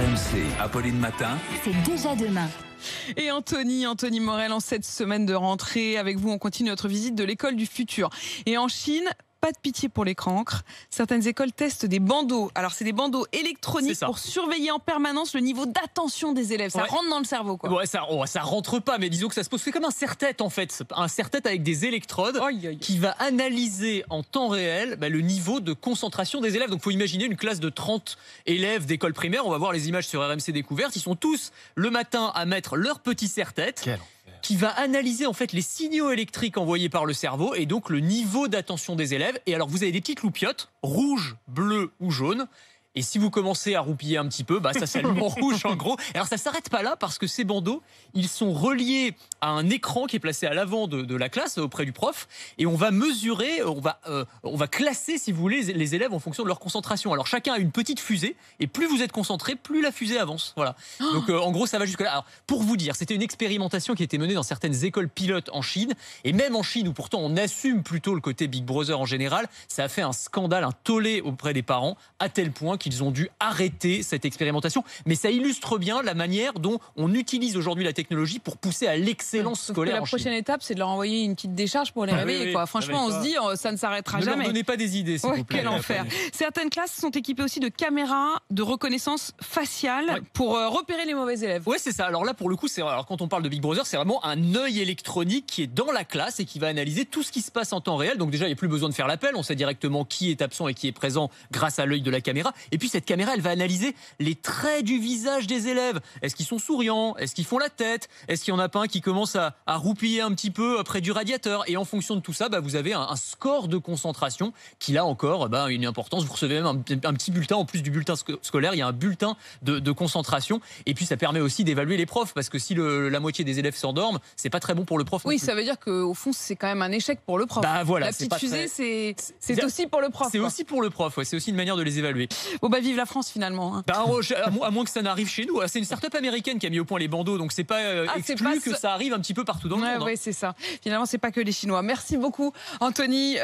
RMC, Apolline Matin. C'est déjà demain. Et Anthony Morel, en cette semaine de rentrée, avec vous, on continue notre visite de l'école du futur. Et en Chine, pas de pitié pour les cancres. Certaines écoles testent des bandeaux. Alors, c'est des bandeaux électroniques pour surveiller en permanence le niveau d'attention des élèves. Ça rentre dans le cerveau, quoi. Ouais, ça rentre pas, mais disons que ça se pose. C'est comme un serre-tête, en fait. Un serre-tête avec des électrodes qui va analyser en temps réel le niveau de concentration des élèves. Donc, il faut imaginer une classe de 30 élèves d'école primaire. On va voir les images sur RMC Découverte. Ils sont tous le matin à mettre leur petit serre-tête, qui va analyser en fait les signaux électriques envoyés par le cerveau et donc le niveau d'attention des élèves. Et alors vous avez des petites loupiottes, rouge, bleu ou jaune. Et si vous commencez à roupiller un petit peu, ça c'est le mot rouge en gros. Alors ça s'arrête pas là parce que ces bandeaux, ils sont reliés à un écran qui est placé à l'avant de la classe auprès du prof. Et on va mesurer, on va classer si vous voulez les élèves en fonction de leur concentration. Alors chacun a une petite fusée et plus vous êtes concentré, plus la fusée avance. Voilà. Donc en gros ça va jusque là. Alors pour vous dire, c'était une expérimentation qui a été menée dans certaines écoles pilotes en Chine. Et même en Chine où pourtant on assume plutôt le côté Big Brother en général, ça a fait un scandale, un tollé auprès des parents à tel point qu'ils ont dû arrêter cette expérimentation. Mais ça illustre bien la manière dont on utilise aujourd'hui la technologie pour pousser à l'excellence scolaire. La prochaine étape, c'est de leur envoyer une petite décharge pour les réveiller. Quoi. Franchement, on se dit, ça ne s'arrêtera jamais. Ne leur donnez pas des idées, s'il vous plaît. Quel enfer. Certaines classes sont équipées aussi de caméras de reconnaissance faciale pour repérer les mauvais élèves. Oui, c'est ça. Alors là, pour le coup, quand on parle de Big Brother, c'est vraiment un œil électronique qui est dans la classe et qui va analyser tout ce qui se passe en temps réel. Donc déjà, il n'y a plus besoin de faire l'appel. On sait directement qui est absent et qui est présent grâce à l'œil de la caméra. Et puis cette caméra, elle va analyser les traits du visage des élèves. Est-ce qu'ils sont souriants? Est-ce qu'ils font la tête? Est-ce qu'il y en a pas un qui commence à roupiller un petit peu près du radiateur? Et en fonction de tout ça, vous avez un score de concentration qui, là encore, a une importance. Vous recevez même un petit bulletin. En plus du bulletin scolaire, il y a un bulletin de concentration. Et puis, ça permet aussi d'évaluer les profs. Parce que si la moitié des élèves s'endorment, c'est pas très bon pour le prof. Oui, ça veut dire qu'au fond, c'est quand même un échec pour le prof. Voilà, la petite fusée, c'est aussi pour le prof. C'est aussi pour le prof, c'est aussi une manière de les évaluer. Bon, vive la France finalement. À moins que ça n'arrive chez nous. C'est une start-up américaine qui a mis au point les bandeaux, donc c'est pas exclu que ça arrive un petit peu partout dans le monde. Oui, c'est ça. Finalement, c'est pas que les Chinois. Merci beaucoup, Anthony.